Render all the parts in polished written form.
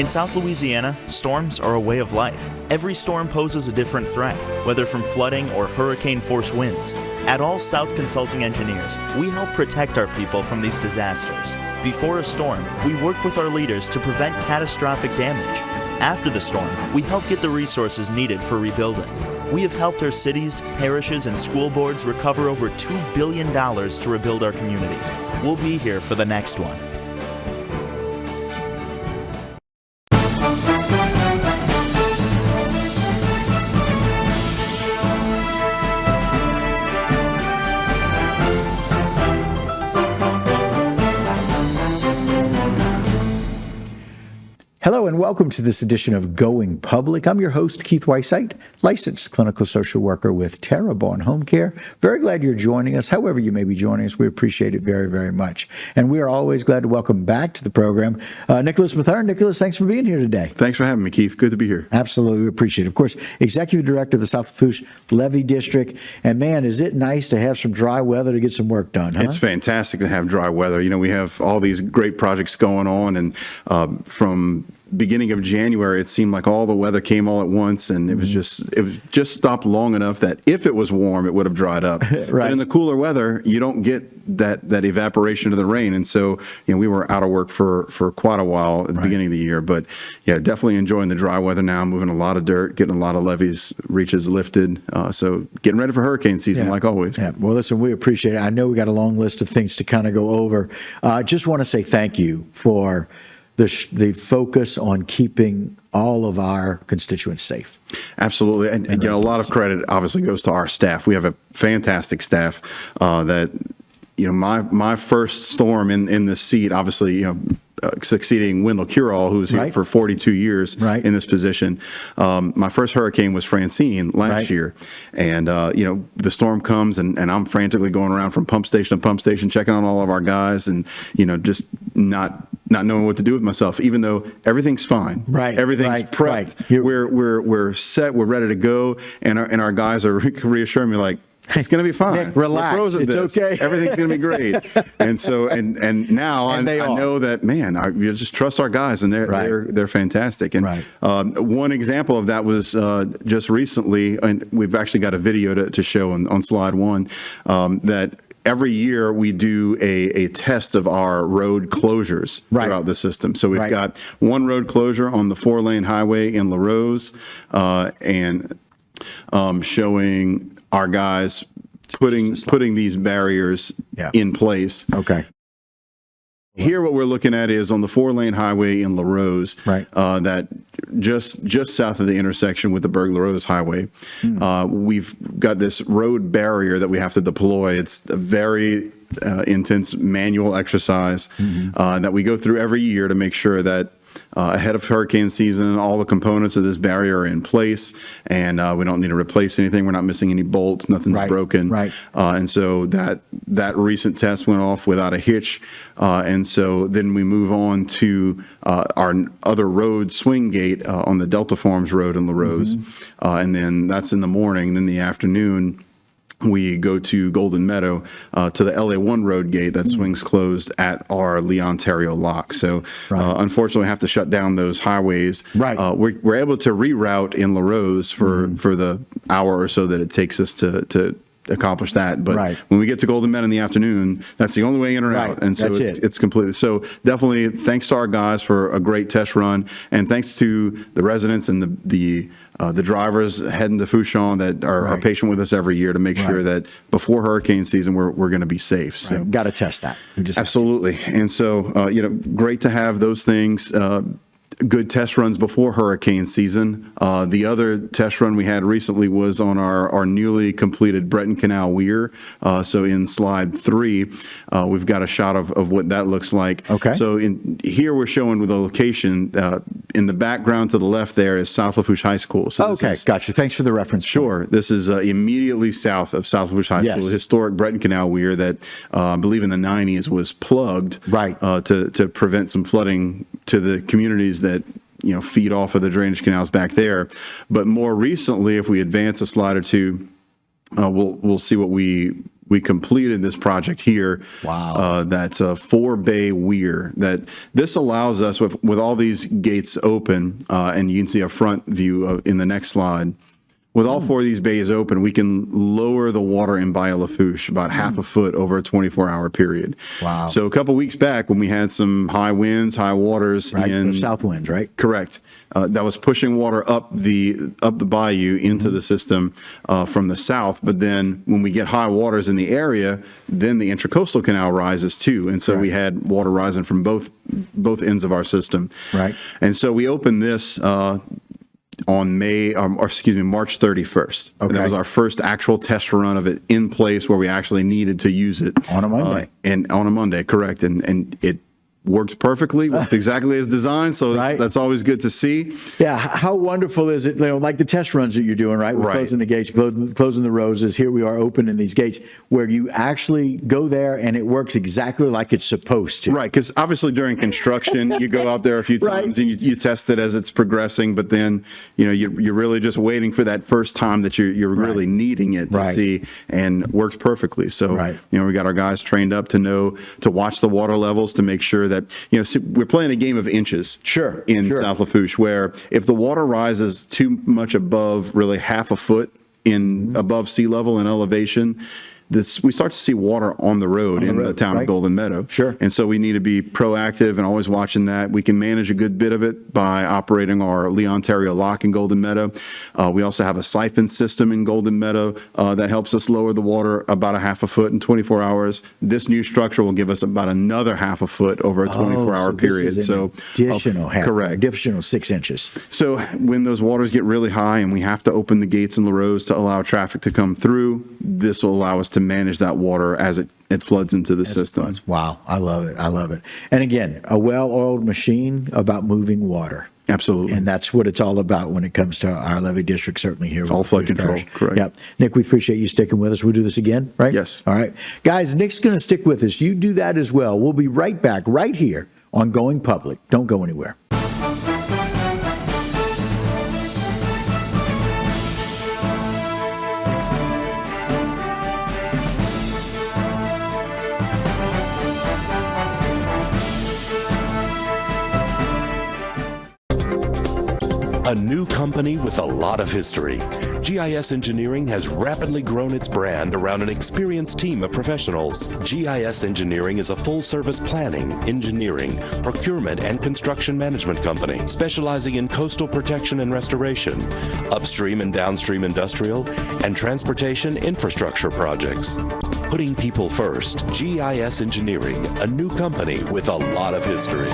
In South Louisiana, storms are a way of life. Every storm poses a different threat, whether from flooding or hurricane-force winds. At All South Consulting Engineers, we help protect our people from these disasters. Before a storm, we work with our leaders to prevent catastrophic damage. After the storm, we help get the resources needed for rebuilding. We have helped our cities, parishes, and school boards recover over $2 billion to rebuild our community. We'll be here for the next one. Hello and welcome to this edition of Going Public. I'm your host, Keith Weissite, licensed clinical social worker with Terrebonne Home Care. Very glad you're joining us. However you may be joining us, we appreciate it very, very much. And we are always glad to welcome back to the program Nicholas Mathern. Nicholas, thanks for being here today. Thanks for having me, Keith. Good to be here. Absolutely. We appreciate it. Of course, Executive Director of the South Lafourche Levee District. And man, is it nice to have some dry weather to get some work done, huh? It's fantastic to have dry weather. You know, we have all these great projects going on, and from beginning of January, it seemed like all the weather came all at once, and it was just stopped long enough that if it was warm, it would have dried up. Right. But in the cooler weather, you don't get that evaporation of the rain, and so we were out of work for quite a while at the beginning of the year. But yeah, definitely enjoying the dry weather now. Moving a lot of dirt, getting a lot of levees reaches lifted. So getting ready for hurricane season, like always. Yeah. Well, listen, we appreciate it. I know we got a long list of things to kind of go over. Just want to say thank you for the focus on keeping all of our constituents safe. Absolutely. And a lot of credit obviously goes to our staff. We have a fantastic staff that, my first storm in this seat, obviously, succeeding Wendell Curall, who's here for 42 years in this position. My first hurricane was Francine last year. And, the storm comes and I'm frantically going around from pump station to pump station, checking on all of our guys and, just not knowing what to do with myself, even though everything's fine. Everything's prepped. We're set. We're ready to go. And our guys are reassuring me like, it's going to be fine. Nick, relax. It's okay. Everything's going to be great. And so, and now I know that, man, you just trust our guys, and they're fantastic. And one example of that was just recently, and we've actually got a video to show on slide one, that every year we do a test of our road closures throughout the system. So we've got one road closure on the 4-lane highway in LaRose, and showing our guys putting these barriers in place. Okay. Here, what we're looking at is on the 4-lane highway in LaRose, that just south of the intersection with the Berg-LaRose Highway. We've got this road barrier that we have to deploy. It's a very intense manual exercise that we go through every year to make sure that ahead of hurricane season, all the components of this barrier are in place, and we don't need to replace anything. We're not missing any bolts. Nothing's broken. And so that recent test went off without a hitch. And so then we move on to our other road swing gate on the Delta Farms Road in LaRose. And then that's in the morning. Then in the afternoon, we go to Golden Meadow to the LA1 road gate that swings closed at our Lee, Ontario lock. So unfortunately, we have to shut down those highways. We're able to reroute in LaRose for the hour or so that it takes us to accomplish that. But when we get to Golden Meadow in the afternoon, that's the only way in or out. And so it's completely. So definitely thanks to our guys for a great test run, and thanks to the residents and the drivers heading to Fouchon that are patient with us every year to make sure that before hurricane season, we're going to be safe. So got to test that. Absolutely. And so, great to have those things. Good test runs before hurricane season. The other test run we had recently was on our newly completed Breton Canal Weir. So in slide 3, we've got a shot of what that looks like. Okay. So here we're showing with the location. In the background to the left there is South Lafourche High School. So got you. Thanks for the reference. Sure. This is immediately south of South Lafourche High School, the historic Breton Canal Weir that I believe in the 90s was plugged to prevent some flooding to the communities that feed off of the drainage canals back there. But more recently, if we advance a slide or two, we'll see what we we completed this project here. Wow. That's a 4-bay weir. This allows us, with all these gates open, and you can see a front view in the next slide. With all 4 of these bays open, we can lower the water in Bayou Lafourche about half a foot over a 24-hour period. Wow. So a couple weeks back, when we had some high winds, high waters, Right, in south winds, right? Correct. That was pushing water up the bayou into the system from the south. But then when we get high waters in the area, then the Intracoastal Canal rises too, and so we had water rising from both ends of our system. Right. And so we opened this on March 31st. Okay. And that was our first actual test run of it in place where we actually needed to use it. On a Monday. And on a Monday, correct. And it worked perfectly, worked exactly as designed. So that's always good to see. Yeah. How wonderful is it? Like the test runs that you're doing, right? We're closing the gates, closing the roses. Here we are opening these gates where you actually go there and it works exactly like it's supposed to. Right. Because obviously during construction, you go out there a few times and you test it as it's progressing. But then, you're really just waiting for that first time that you're really needing it to see, and it works perfectly. So, we got our guys trained up to watch the water levels to make sure that, we're playing a game of inches in South Lafourche, where if the water rises too much above really half a foot above sea level in elevation, we start to see water on the road in the town of Golden Meadow. Sure. And so we need to be proactive and always watching that. We can manage a good bit of it by operating our Lee Ontario lock in Golden Meadow. We also have a siphon system in Golden Meadow that helps us lower the water about a half a foot in 24 hours. This new structure will give us about another half a foot over a 24-hour period. So additional correct. Additional 6 inches. So when those waters get really high and we have to open the gates in Larose to allow traffic to come through, this will allow us to manage that water as it floods into the system. Wow. I love it. I love it. And again, a well-oiled machine about moving water. Absolutely. And that's what it's all about when it comes to our levee district, certainly here. All flood control, correct. Yep. Nick, we appreciate you sticking with us. We'll do this again, right? Yes. All right. Guys, Nick's going to stick with us. You do that as well. We'll be right back right here on Going Public. Don't go anywhere. A new company with a lot of history, GIS Engineering has rapidly grown its brand around an experienced team of professionals. GIS Engineering is a full-service planning, engineering, procurement, and construction management company specializing in coastal protection and restoration, upstream and downstream industrial, and transportation infrastructure projects. Putting people first, GIS Engineering, a new company with a lot of history.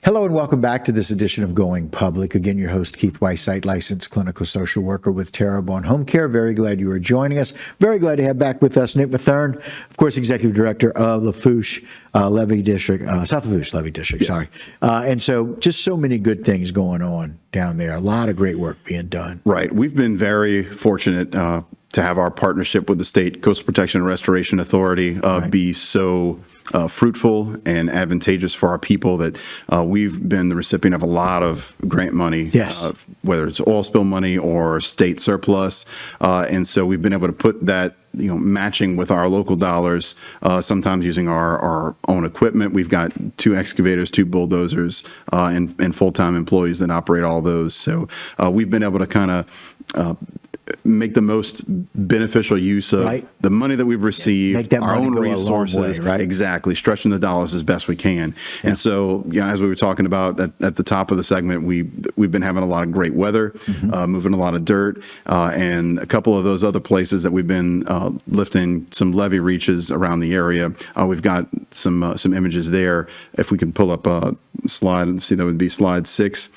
Hello and welcome back to this edition of Going Public. Again, your host, Keith Whiteside, licensed clinical social worker with Terrebonne Home Care. Very glad you are joining us. Very glad to have back with us Nick Mathern, of course, Executive Director of Lafourche Levee District, South Lafourche Levee District, sorry. And so just so many good things going on down there. A lot of great work being done. Right. We've been very fortunate to have our partnership with the State Coastal Protection and Restoration Authority be so fruitful and advantageous for our people that we've been the recipient of a lot of grant money, whether it's oil spill money or state surplus. And so we've been able to put that, matching with our local dollars, sometimes using our own equipment. We've got 2 excavators, 2 bulldozers, and full-time employees that operate all those. So we've been able to kind of make the most beneficial use of the money that we've received, our own resources, exactly, stretching the dollars as best we can. And so, as we were talking about at the top of the segment, we've been having a lot of great weather, moving a lot of dirt, and a couple of those other places that we've been lifting some levee reaches around the area. We've got some images there. If we can pull up slide. Let's see, that would be slide 6,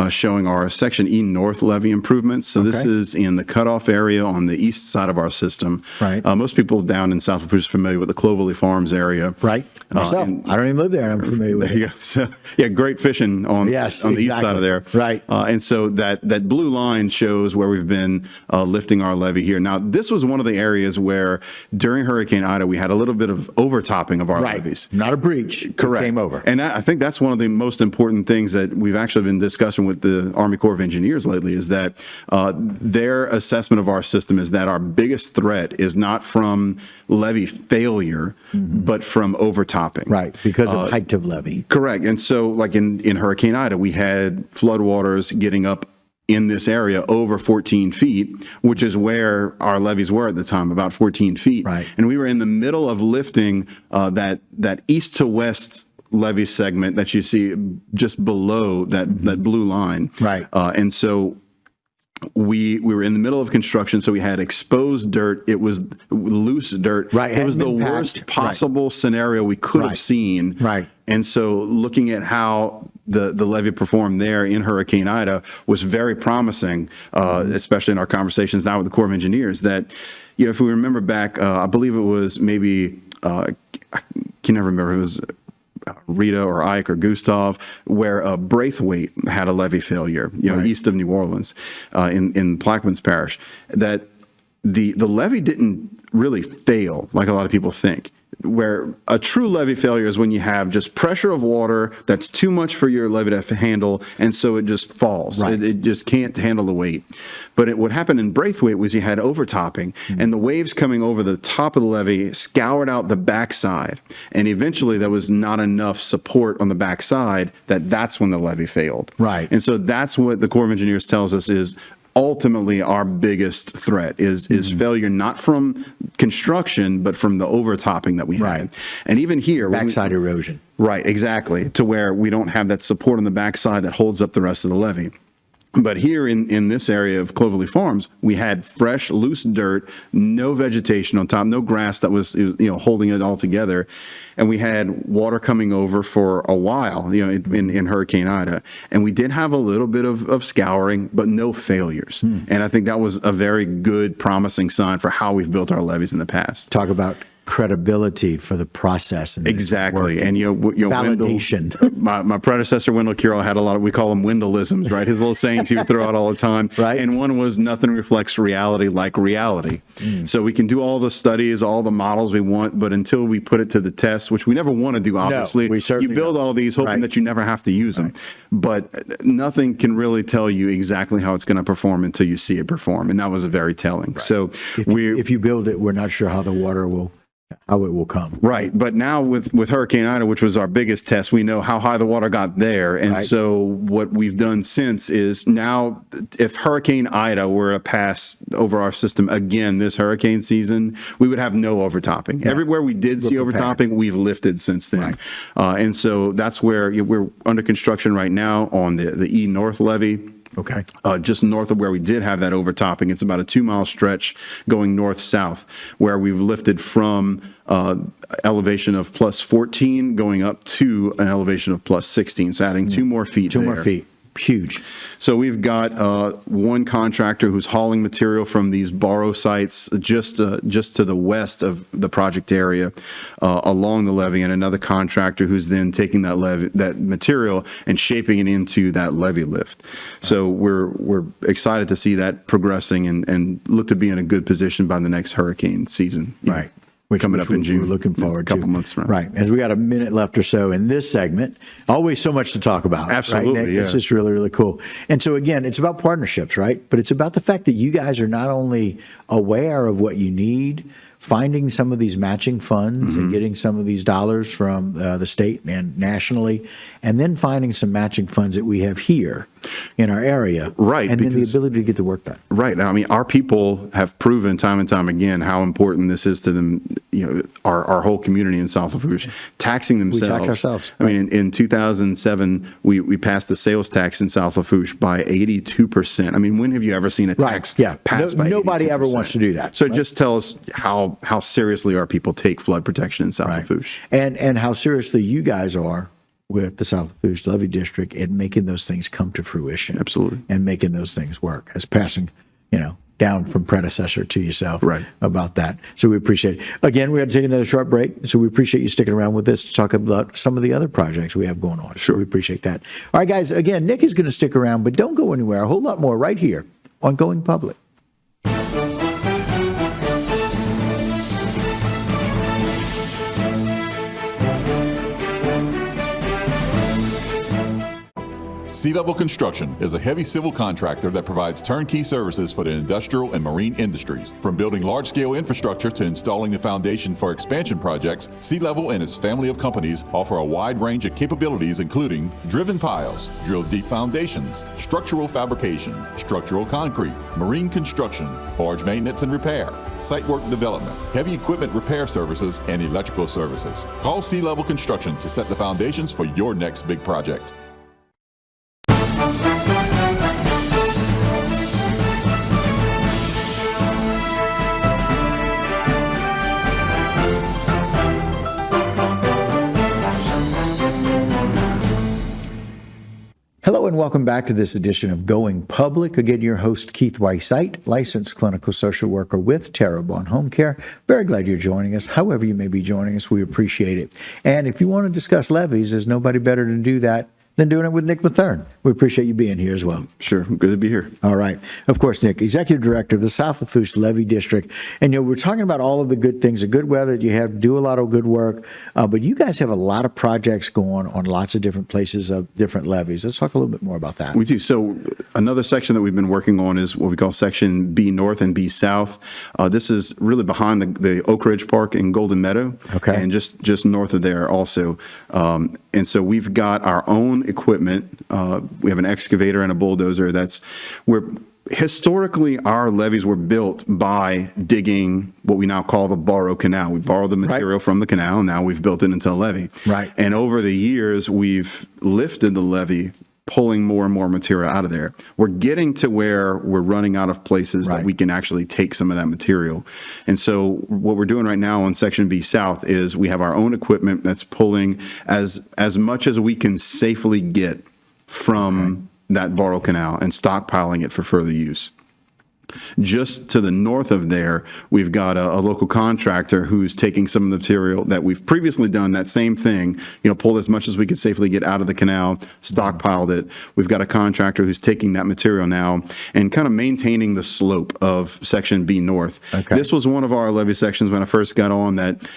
showing our Section E North levee improvements. So this is in the cutoff area on the east side of our system. Right. Most people down in South Lafourche are familiar with the Clovelly Farms area. Right. Myself, I don't even live there. I'm familiar with it. So, yeah, great fishing on the east side of there. Right. And so that blue line shows where we've been lifting our levee here. Now, this was one of the areas where during Hurricane Ida, we had a little bit of overtopping of our levees. Not a breach. Correct. It came over. And I think that's one of the most important things that we've actually been discussing with the Army Corps of Engineers lately is that their assessment of our system is that our biggest threat is not from levee failure, but from overtopping. Right, because of height of levee. Correct. And so like in Hurricane Ida, we had floodwaters getting up in this area over 14 feet, which is where our levees were at the time, about 14 feet. Right. And we were in the middle of lifting that east to west levee segment that you see just below that blue line. Right. And so we were in the middle of construction, so we had exposed dirt. It was loose dirt. Right. It was the worst possible scenario we could have seen. Right. And so looking at how the levee performed there in Hurricane Ida was very promising, especially in our conversations now with the Corps of Engineers, that, you know, if we remember back, I believe it was maybe, I can never remember, it was Rita or Ike or Gustav, where Braithwaite had a levee failure, east of New Orleans, in Plaquemines Parish, that the levee didn't really fail like a lot of people think. Where a true levee failure is when you have just pressure of water that's too much for your levee to handle, and so it just falls. Right. It just can't handle the weight. But what happened in Braithwaite was you had overtopping, and the waves coming over the top of the levee scoured out the backside, and eventually there was not enough support on the backside that's when the levee failed. Right. And so that's what the Corps of Engineers tells us is ultimately our biggest threat is failure, not from construction, but from the overtopping that we had. Right. And even here, Backside erosion. Right, exactly, to where we don't have that support on the backside that holds up the rest of the levee. But here in this area of Clovelly Farms, we had fresh, loose dirt, no vegetation on top, no grass that was holding it all together, and we had water coming over for a while, in Hurricane Ida, and we did have a little bit of scouring, but no failures. And I think that was a very good, promising sign for how we've built our levees in the past. Talk about credibility for the process. And exactly. And validation. Wendell, my predecessor, Wendell Curl, had a lot of, we call them Wendellisms, right? His little sayings he would throw out all the time. Right. And one was, nothing reflects reality like reality. So we can do all the studies, all the models we want, but until we put it to the test, which we never want to do, obviously, we certainly you build all these hoping that you never have to use them. But nothing can really tell you exactly how it's going to perform until you see it perform. And that was very telling. So if you build it, we're not sure how the water will how it will come. Right. But now with Hurricane Ida, which was our biggest test, we know how high the water got there. And so what we've done since is now if Hurricane Ida were to pass over our system again this hurricane season, we would have no overtopping. Everywhere we did see overtopping, we've lifted since then. And so that's where we're under construction right now on the E North levee. Okay. Just north of where we did have that overtopping. It's about a 2-mile stretch going north-south where we've lifted from elevation of plus 14 going up to an elevation of plus 16. So adding 2 more feet. 2 more feet. Huge. So we've got one contractor who's hauling material from these borrow sites just to the west of the project area along the levee, and another contractor who's then taking that material and shaping it into that levee lift. So we're excited to see that progressing and look to be in a good position by the next hurricane season. Right. Coming up in June. We're looking forward to. A couple months from now. Right. As we got a minute left or so in this segment, always so much to talk about. Absolutely. Right, Nick? It's just really, really cool. And so again, it's about partnerships, right? But it's about the fact that you guys are not only aware of what you need, finding some of these matching funds and getting some of these dollars from the state and nationally, and then finding some matching funds that we have here in our area. Right. And then the ability to get the work done. Right. I mean, our people have proven time and time again how important this is to them, our whole community in South Lafourche, taxing themselves. We tax ourselves. I mean, in 2007, we passed the sales tax in South Lafourche by 82%. I mean, when have you ever seen a tax passed by 82%? Nobody ever wants to do that. So it just tells how seriously our people take flood protection in South Lafourche. And how seriously you guys are with the South Lafourche Levee District and making those things come to fruition. Absolutely. And making those things work, as passing, down from predecessor to yourself about that. So we appreciate it. Again, we had to take another short break, so we appreciate you sticking around with us to talk about some of the other projects we have going on. Sure. So we appreciate that. All right, guys, again, Nick is going to stick around, but don't go anywhere. A whole lot more right here on Going Public. Sea Level Construction is a heavy civil contractor that provides turnkey services for the industrial and marine industries. From building large-scale infrastructure to installing the foundation for expansion projects, Sea Level and its family of companies offer a wide range of capabilities including driven piles, drill deep foundations, structural fabrication, structural concrete, marine construction, barge maintenance and repair, site work development, heavy equipment repair services, and electrical services. Call Sea Level Construction to set the foundations for your next big project. Hello and welcome back to this edition of Going Public. Again, your host, Keith Whiteside, licensed clinical social worker with Terrebonne Home Care. Very glad you're joining us. However you may be joining us, we appreciate it. And if you want to discuss levies, there's nobody better to do that than doing it with Nick Mathern. We appreciate you being here as well. Sure. Good to be here. All right. Of course, Nick, Executive Director of the South Lafourche Levee District. And, we're talking about all of the good things, the good weather, you have do a lot of good work, but you guys have a lot of projects going on lots of different places of different levees. Let's talk a little bit more about that. We do. So another section that we've been working on is what we call Section B North and B South. This is really behind the Oak Ridge Park in Golden Meadow. Okay. And just north of there also. And so we've got our own equipment. We have an excavator and a bulldozer. Historically, our levees were built by digging what we now call the Borrow Canal. We borrow the material from the canal, and now we've built it into a levee. Right. And over the years, we've lifted the levee, pulling more and more material out of there. We're getting to where we're running out of places that we can actually take some of that material. And so what we're doing right now on Section B South is we have our own equipment that's pulling as much as we can safely get from that Borrow Canal and stockpiling it for further use. Just to the north of there, we've got a local contractor who's taking some of the material that we've previously done, that same thing, pulled as much as we could safely get out of the canal, stockpiled it. We've got a contractor who's taking that material now and kind of maintaining the slope of Section B North. Okay. This was one of our levee sections when I first got on that,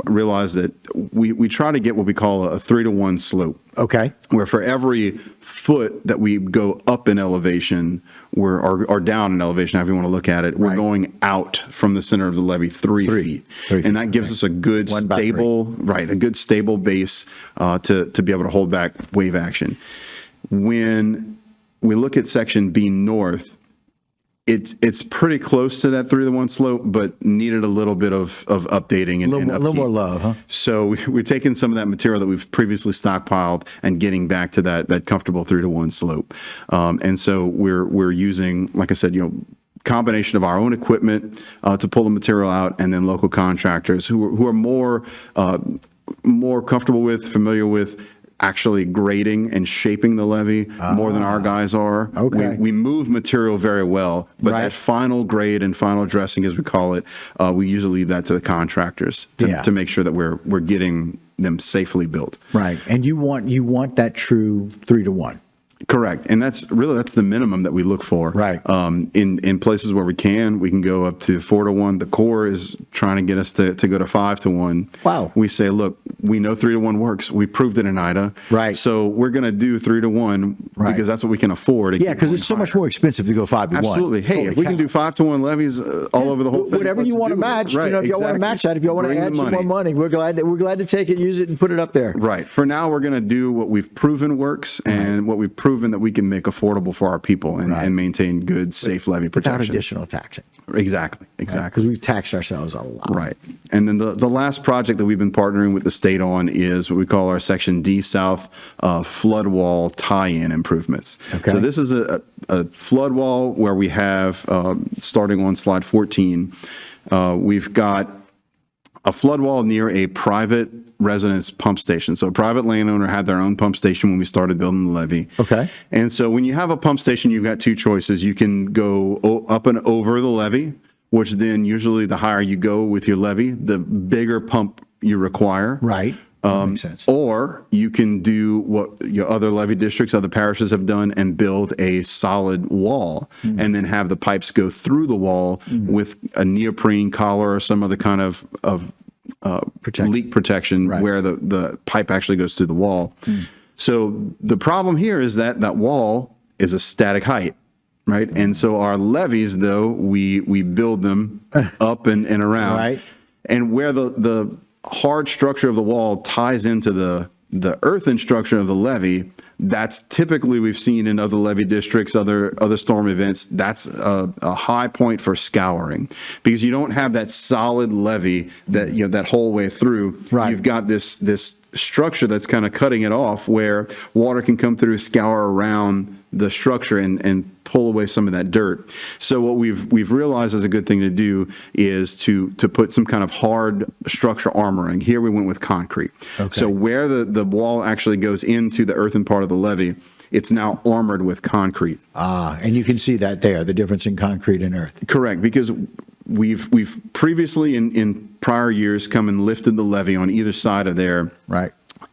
realized that we try to get what we call a 3-to-1 slope. Okay. Where for every foot that we go up in elevation, or down in elevation, however you want to look at it, we're going out from the center of the levee 3 feet. And that gives us a good stable, a good stable base to be able to hold back wave action. When we look at Section B North, it's pretty close to that 3-to-1 slope, but needed a little bit of updating and upkeep. A little more love, huh? So we're taking some of that material that we've previously stockpiled and getting back to that comfortable 3-to-1 slope. And so we're using, like I said, combination of our own equipment to pull the material out, and then local contractors who are more comfortable with, familiar with actually grading and shaping the levee more than our guys are. Okay. We move material very well, but that final grade and final dressing, as we call it, we usually leave that to the contractors to make sure that we're getting them safely built. Right. And you want that true 3-to-1. Correct. And that's the minimum that we look for. Right. In places where we can go up to 4-to-1. The Corps is trying to get us to go to 5-to-1. Wow. We say, look, we know 3-to-1 works. We proved it in Ida. Right. So we're going to do 3-to-1 because that's what we can afford. Yeah, because it's so much more expensive to go 5-to-1. Absolutely. Hey, if we can do 5-to-1 levies all over the whole thing, whatever you want to match, if y'all want to match that, if y'all want to add some more money, we're glad to take it, use it, and put it up there. Right. For now, we're going to do what we've proven works and what we've proven that we can make affordable for our people and maintain good, safe levee protection. Without additional taxing. Exactly. Because we've taxed ourselves a lot. Right. And then the last project that we've been partnering with the state on is what we call our Section D South flood wall tie-in improvements. Okay. So this is a flood wall where we have, starting on slide 14, we've got a flood wall near a private residence pump station. So a private landowner had their own pump station when we started building the levee. Okay. And so when you have a pump station, you've got two choices. You can go up and over the levee, which then usually the higher you go with your levee, the bigger pump you require. Right. That makes sense. Or you can do what your other levee districts, other parishes have done, and build a solid wall, and then have the pipes go through the wall with a neoprene collar or some other kind of leak protection, where the pipe actually goes through the wall. So the problem here is that that wall is a static height. Right. And so our levees, though, we build them up and around. Right. And where the hard structure of the wall ties into the earthen structure of the levee, that's typically, we've seen in other levee districts, other storm events, that's a high point for scouring, because you don't have that solid levee that, you know, that whole way through. Right. You've got this structure that's kind of cutting it off, where water can come through, scour around the structure and pull away some of that dirt. So what we've realized is a good thing to do is to put some kind of hard structure armoring. Here we went with concrete. Okay. So where the wall actually goes into the earthen part of the levee, it's now armored with concrete. And you can see that there, the difference in concrete and earth. Correct, because we've previously in prior years come and lifted the levee on either side of there. Right.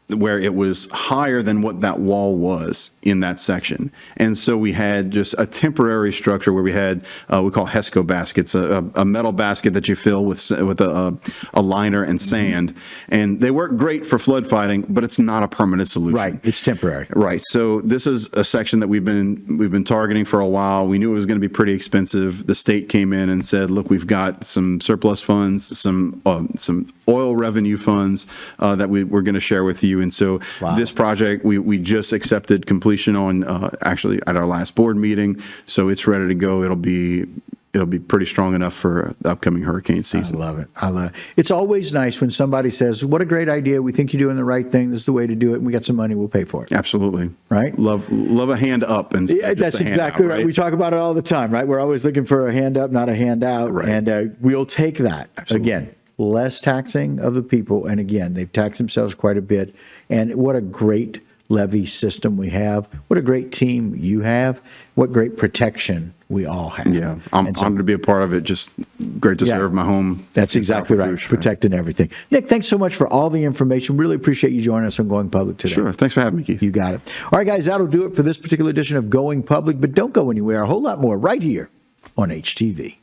Where it was higher than what that wall was in that section. And so we had just a temporary structure where we had, we call HESCO baskets, a metal basket that you fill with a liner and sand. And they work great for flood fighting, but it's not a permanent solution. Right, it's temporary. Right, so this is a section that we've been targeting for a while. We knew it was going to be pretty expensive. The state came in and said, look, we've got some surplus funds, some oil revenue funds that we're going to share with you. And so this project, we just accepted completion on actually at our last board meeting. So it's ready to go. It'll be pretty strong enough for the upcoming hurricane season. I love it. I love it. It's always nice when somebody says, what a great idea. We think you're doing the right thing. This is the way to do it. And we got some money. We'll pay for it. Absolutely. Right? Love a hand up. And yeah, that's exactly right. We talk about it all the time, right? We're always looking for a hand up, not a handout. Right. And we'll take that. Absolutely. Again, less taxing of the people. And again, they've taxed themselves quite a bit. And what a great levee system we have. What a great team you have. What great protection we all have. Yeah, I'm honored to be a part of it. Just great to serve my home. That's exactly right. Protecting everything. Nick, thanks so much for all the information. Really appreciate you joining us on Going Public today. Sure. Thanks for having me, Keith. You got it. All right, guys, that'll do it for this particular edition of Going Public. But don't go anywhere. A whole lot more right here on HTV.